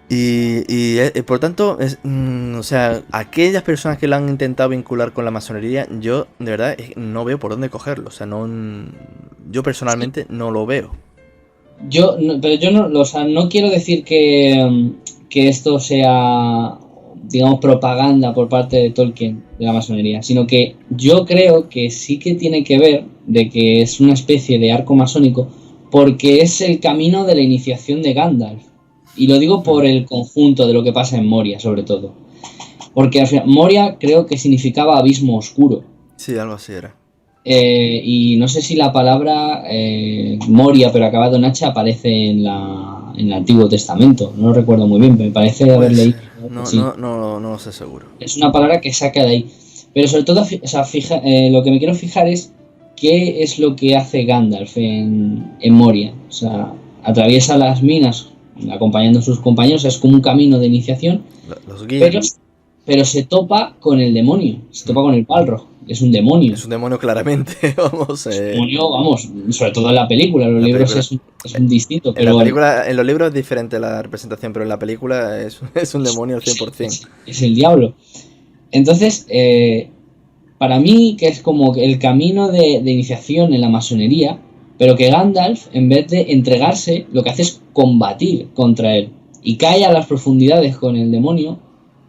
Y por tanto, o sea, aquellas personas que lo han intentado vincular con la masonería, yo de verdad no veo por dónde cogerlo. O sea, yo personalmente no lo veo. Pero yo no, o sea, no quiero decir que esto sea, digamos, propaganda por parte de Tolkien de la masonería, sino que yo creo que sí que tiene que ver de que es una especie de arco masónico porque es el camino de la iniciación de Gandalf. Y lo digo por el conjunto de lo que pasa en Moria, sobre todo. Porque al final, Moria creo que significaba abismo oscuro. Sí, algo así era. Y no sé si la palabra Moria, pero acabado en H, aparece en el Antiguo Testamento. No lo recuerdo muy bien, me parece haber Puede leído. ser. No, Sí. no lo sé seguro. Es una palabra que saca de ahí. Pero sobre todo, o sea, lo que me quiero fijar es qué es lo que hace Gandalf en Moria. O sea, atraviesa las minas acompañando a sus compañeros, es como un camino de iniciación, Los guías. pero se topa con el demonio, se topa con el Balrog. Es un demonio. Es un demonio claramente, vamos. Demonio, vamos, sobre todo en la película, en los libros película. es un distinto. En Pero la película, en los libros es diferente la representación, pero en la película es un demonio al 100%. Es el diablo. Entonces, para mí, que es como el camino de iniciación en la masonería, pero que Gandalf, en vez de entregarse, lo que hace es combatir contra él. Y cae a las profundidades con el demonio,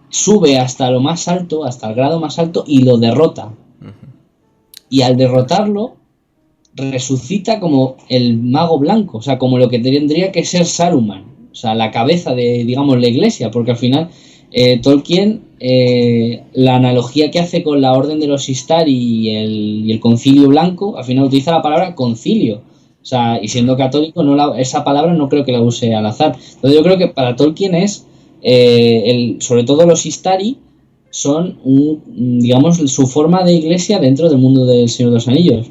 sube hasta lo más alto, hasta el grado más alto, y lo derrota. Y al derrotarlo, resucita como el mago blanco, o sea, como lo que tendría que ser Saruman, o sea, la cabeza de, digamos, la iglesia, porque al final Tolkien, la analogía que hace con la Orden de los Istari y el Concilio Blanco, al final utiliza la palabra concilio, o sea, y siendo católico, esa palabra no creo que la use al azar. Entonces yo creo que para Tolkien es, sobre todo los Istari, son, digamos, su forma de iglesia dentro del mundo del Señor de los Anillos.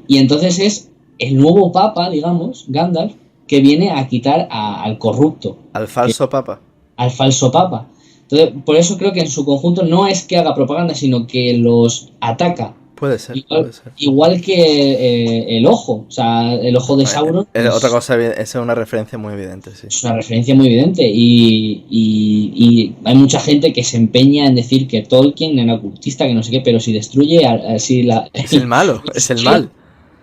Y entonces es el nuevo papa, digamos, Gandalf, que viene a quitar al corrupto. Al falso papa. Al falso papa. Entonces, por eso creo que en su conjunto no es que haga propaganda, sino que los ataca. Puede ser, puede ser. Igual que el ojo, o sea, el ojo de Sauron. Otra cosa, esa es una referencia muy evidente, sí. Es una referencia muy evidente y hay mucha gente que se empeña en decir que Tolkien era ocultista, que no sé qué, pero si destruye así la... Es el malo, es el mal.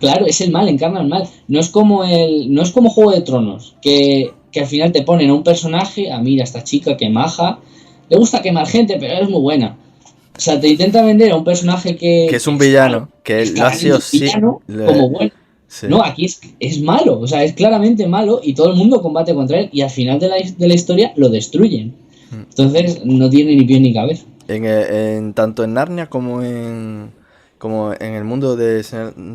Claro, es el mal, encarna el mal. No es como Juego de Tronos, que al final te ponen a un personaje, mira, esta chica que maja, le gusta quemar gente, pero es muy buena. O sea, te intenta vender a un personaje que es un villano, que lo ha sido sí. Como bueno. Sí. No, aquí es malo, o sea, es claramente malo y todo el mundo combate contra él y al final de la historia lo destruyen. Entonces no tiene ni pie ni cabeza. Tanto en Narnia como en el mundo de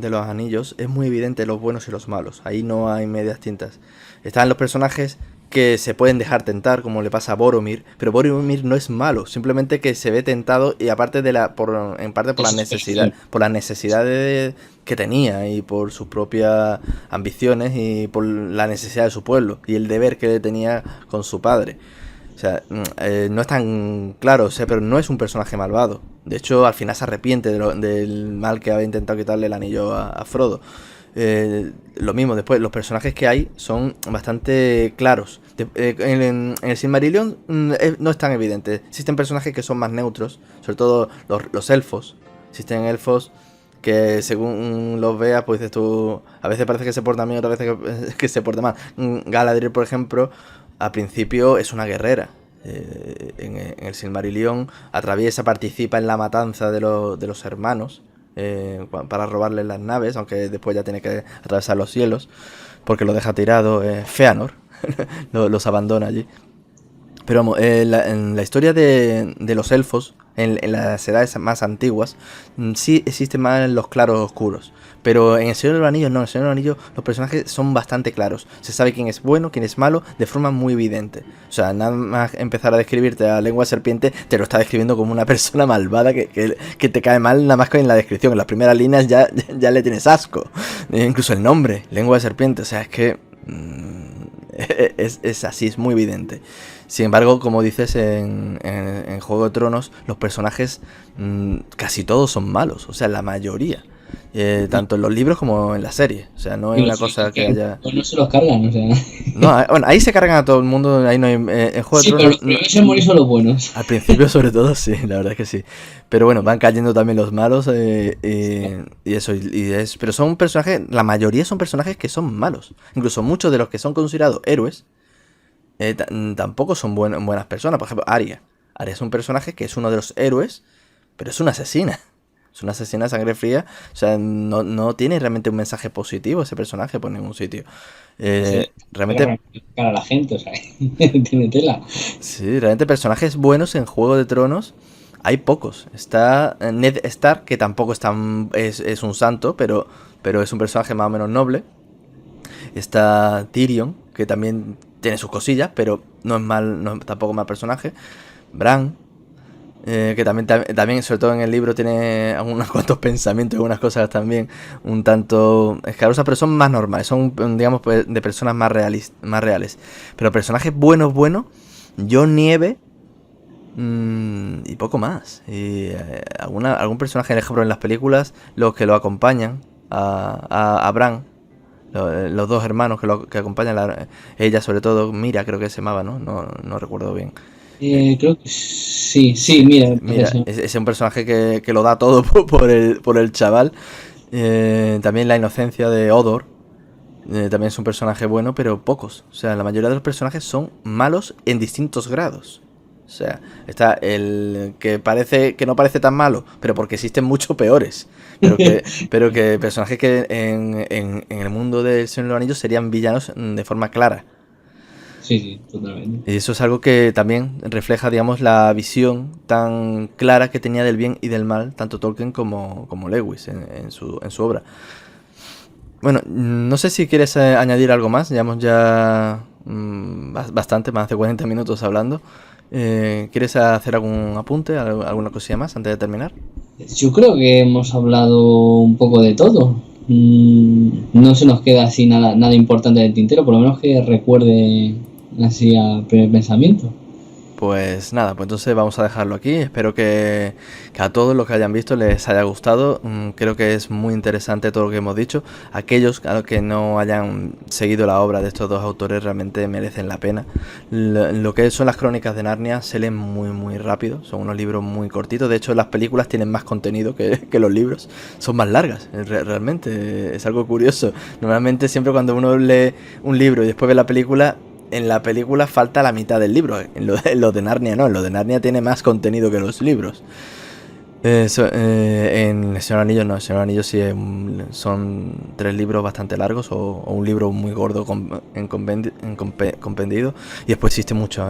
los anillos es muy evidente los buenos y los malos. Ahí no hay medias tintas. Están los personajes que se pueden dejar tentar, como le pasa a Boromir, pero Boromir no es malo, simplemente que se ve tentado y aparte en parte por la necesidad que tenía y por sus propias ambiciones y por la necesidad de su pueblo y el deber que tenía con su padre. O sea, no es tan claro, pero no es un personaje malvado. De hecho, al final se arrepiente del mal que había intentado quitarle el anillo a Frodo. Lo mismo, después, los personajes que hay son bastante claros. En el Silmarillion no es tan evidente. Existen personajes que son más neutros, sobre todo los elfos. Existen elfos que según los veas, pues dices tú, a veces parece que se porta bien, otras veces que se porta mal. Galadriel, por ejemplo, al principio es una guerrera. En el Silmarillion participa en la matanza de los hermanos para robarle las naves, aunque después ya tiene que atravesar los cielos porque lo deja tirado Fëanor. los abandona allí. Pero vamos, en la historia de los elfos, en las edades más antiguas, sí existen más los claros oscuros. Pero en el Señor de los Anillos no, en el Señor de los Anillos los personajes son bastante claros. Se sabe quién es bueno, quién es malo, de forma muy evidente. O sea, nada más empezar a describirte a Lengua de Serpiente, te lo está describiendo como una persona malvada que te cae mal nada más que en la descripción. En las primeras líneas ya le tienes asco. Incluso el nombre, Lengua de Serpiente, o sea, es que... Es así, es muy evidente. Sin embargo, como dices, en Juego de Tronos, los personajes casi todos son malos, o sea, la mayoría. tanto en los libros como en la serie. O sea, no es una cosa que haya... Pues no se los cargan, o sea. No, bueno, ahí se cargan a todo el mundo, ahí no hay... en Juego Sí, de pero Tronos... los primeros en morir son los buenos. Al principio, sobre todo, sí, la verdad es que sí. Pero bueno, van cayendo también los malos y eso. Pero son personajes, la mayoría son personajes que son malos. Incluso muchos de los que son considerados héroes tampoco son buenas personas. Por ejemplo, Arya. Arya es un personaje que es uno de los héroes, pero es una asesina. Es una asesina a sangre fría. O sea, no tiene realmente un mensaje positivo ese personaje por ningún sitio. Realmente... Para la gente, o sea, tiene tela. Sí, realmente personajes buenos en Juego de Tronos hay pocos. Está Ned Stark, que tampoco es un santo, pero es un personaje más o menos noble. Está Tyrion, que también tiene sus cosillas, pero no es tampoco mal personaje. Bran, que también, sobre todo en el libro, tiene algunos cuantos pensamientos y algunas cosas también un tanto escabrosas, pero son más normales, son, digamos, de personas más reales. Pero personajes buenos, Jon Nieve y poco más. Y algún personaje, por ejemplo, en las películas, los que lo acompañan a Bran, los dos hermanos que acompañan, ella sobre todo, Mira creo que se llamaba, ¿no? No recuerdo bien. Creo que sí, mira. Mira, es un personaje que lo da todo por el chaval. También la inocencia de Odor. También es un personaje bueno, pero pocos. O sea, la mayoría de los personajes son malos en distintos grados. O sea, está el que no parece tan malo, pero porque existen mucho peores. Pero que personajes que en el mundo del Señor de los Anillos serían villanos de forma clara. Sí, totalmente. Y eso es algo que también refleja, digamos, la visión tan clara que tenía del bien y del mal, tanto Tolkien como Lewis en su obra. Bueno, no sé si quieres añadir algo más. Llevamos ya bastante, más de 40 minutos hablando. ¿Quieres hacer algún apunte, alguna cosilla más antes de terminar? Yo creo que hemos hablado un poco de todo. No se nos queda así nada importante del tintero, por lo menos que recuerde así a primer pensamiento. Pues nada, pues entonces vamos a dejarlo aquí. Espero que a todos los que hayan visto les haya gustado. Creo que es muy interesante todo lo que hemos dicho. Aquellos a los que no hayan seguido la obra de estos dos autores realmente merecen la pena. Lo que son las Crónicas de Narnia se leen muy rápido. Son unos libros muy cortitos. De hecho, las películas tienen más contenido que los libros. Son más largas, realmente. Es algo curioso. Normalmente siempre cuando uno lee un libro y después ve la película... En la película falta la mitad del libro. En lo de Narnia no. En lo de Narnia tiene más contenido que los libros. En El Señor Anillo no. El Señor Anillo sí son 3 libros bastante largos o un libro muy gordo compendido. Y después existe mucho.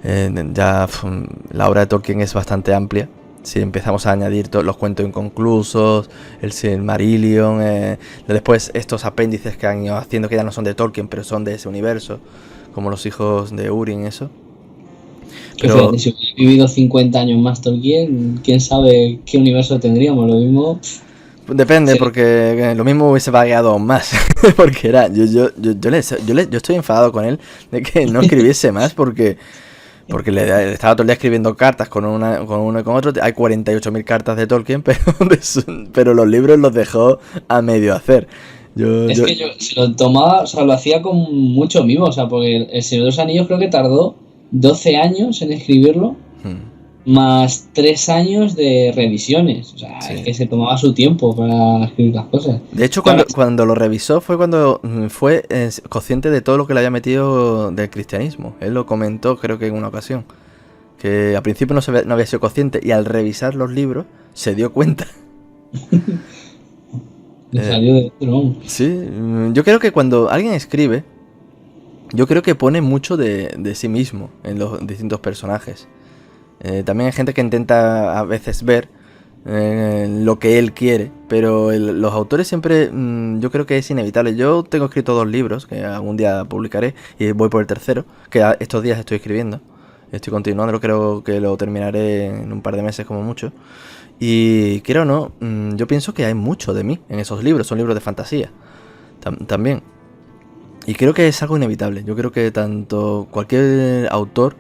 La obra de Tolkien es bastante amplia. Si empezamos a añadir los cuentos inconclusos, el Silmarillion, después estos apéndices que han ido haciendo, que ya no son de Tolkien, pero son de ese universo, como los hijos de Urin, eso. Pero fíjate, si hubiera vivido 50 años más Tolkien, quién sabe qué universo tendríamos. Lo mismo. Depende, sí. Porque lo mismo hubiese vagueado aún más. Porque yo estoy enfadado con él de que no escribiese más, porque le estaba todo el día escribiendo cartas con uno y con otro. Hay 48.000 cartas de Tolkien, pero los libros los dejó a medio hacer. Que se lo tomaba, o sea, lo hacía con mucho mimo, o sea, porque El Señor de los Anillos creo que tardó 12 años en escribirlo, más 3 años de revisiones. O sea, sí. Es que se tomaba su tiempo para escribir las cosas. De hecho, cuando lo revisó fue cuando fue consciente de todo lo que le había metido del cristianismo. Él lo comentó, creo que en una ocasión, que al principio no había sido consciente y al revisar los libros se dio cuenta. Salió de dentro. Sí, yo creo que cuando alguien escribe, yo creo que pone mucho de sí mismo en los distintos personajes. También hay gente que intenta a veces ver lo que él quiere, pero los autores siempre, yo creo que es inevitable. Yo tengo escrito 2 libros que algún día publicaré y voy por el tercero, que estos días estoy escribiendo. Estoy continuando, creo que lo terminaré en un par de meses como mucho. Y quiero o no, yo pienso que hay mucho de mí en esos libros, son libros de fantasía también. Y creo que es algo inevitable. Yo creo que tanto cualquier autor,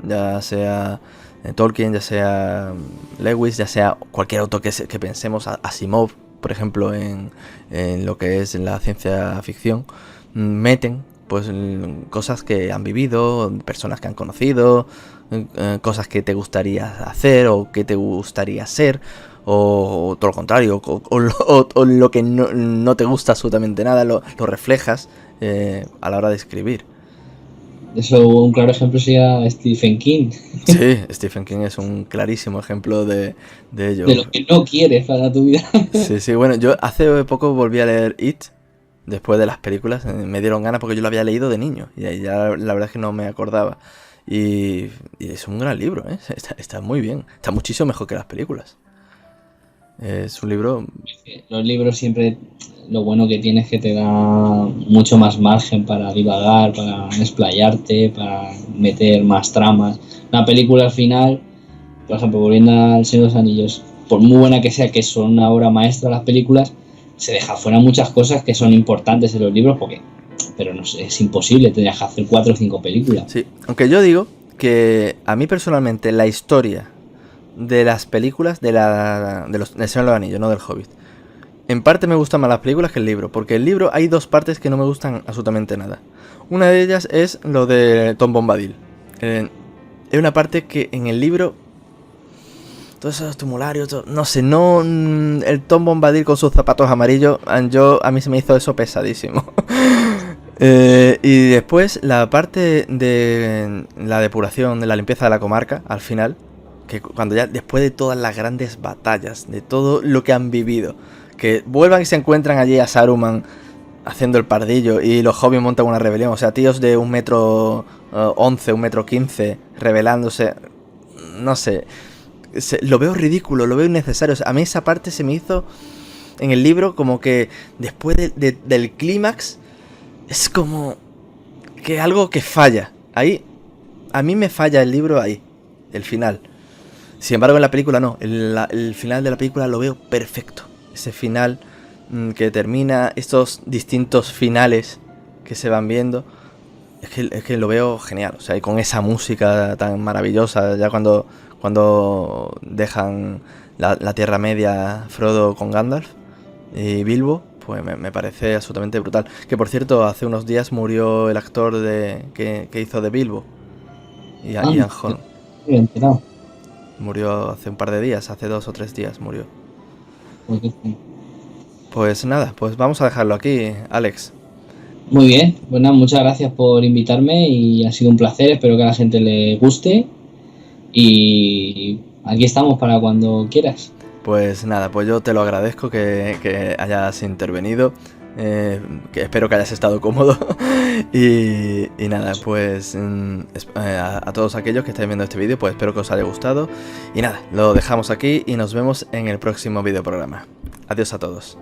ya sea Tolkien, ya sea Lewis, ya sea cualquier autor que pensemos, Asimov, por ejemplo, en lo que es la ciencia ficción, meten pues cosas que han vivido, personas que han conocido, cosas que te gustaría hacer o que te gustaría ser, o todo lo contrario, o lo que no te gusta absolutamente nada, lo reflejas a la hora de escribir. Eso, un claro ejemplo sería Stephen King. Sí, Stephen King es un clarísimo ejemplo de ello. De lo que no quieres para tu vida. Sí, bueno, yo hace poco volví a leer It, después de las películas, me dieron ganas porque yo lo había leído de niño, y ahí ya la verdad es que no me acordaba. Y es un gran libro, ¿eh? Está muy bien, está muchísimo mejor que las películas. Es un libro... Los libros siempre, lo bueno que tiene es que te da mucho más margen para divagar, para explayarte, para meter más tramas. Una película al final, por ejemplo, volviendo al Señor de los Anillos, por muy buena que sea, que son una obra maestra las películas, se deja fuera muchas cosas que son importantes en los libros, pero no sé, es imposible, tendrías que hacer 4 o 5 películas. Sí, aunque yo digo que a mí personalmente la historia de las películas del Señor de los Anillos, no del Hobbit, en parte me gustan más las películas que el libro, porque el libro hay dos partes que no me gustan absolutamente nada. Una de ellas es lo de Tom Bombadil. Es una parte que en el libro, todos esos tumularios, no sé, el Tom Bombadil con sus zapatos amarillos, a mí se me hizo eso pesadísimo. Y después la parte de la depuración, de la limpieza de la comarca, al final, que cuando ya después de todas las grandes batallas, de todo lo que han vivido, que vuelvan y se encuentran allí a Saruman haciendo el pardillo y los hobbits montan una rebelión, o sea, tíos de 1,11 m, 1,15 m rebelándose, no sé, lo veo ridículo, lo veo innecesario. O sea, a mí esa parte se me hizo en el libro como que después del clímax es como que algo que falla. Ahí, a mí me falla el libro ahí, el final. Sin embargo, en la película no. El final de la película lo veo perfecto. Ese final que termina, estos distintos finales que se van viendo, es que lo veo genial. O sea, y con esa música tan maravillosa, ya cuando dejan la Tierra Media Frodo con Gandalf y Bilbo, pues me parece absolutamente brutal. Que por cierto, hace unos días murió el actor que hizo de Bilbo, Ian Holm. Bien, no. Murió hace un par de días, hace 2 o 3 días murió. Pues nada, pues vamos a dejarlo aquí, Alex. Muy bien, bueno, muchas gracias por invitarme y ha sido un placer, espero que a la gente le guste y aquí estamos para cuando quieras. Pues nada, pues yo te lo agradezco que hayas intervenido, que espero que hayas estado cómodo y nada, pues a todos aquellos que estáis viendo este vídeo, pues espero que os haya gustado y nada, lo dejamos aquí y nos vemos en el próximo videoprograma. Adiós a todos.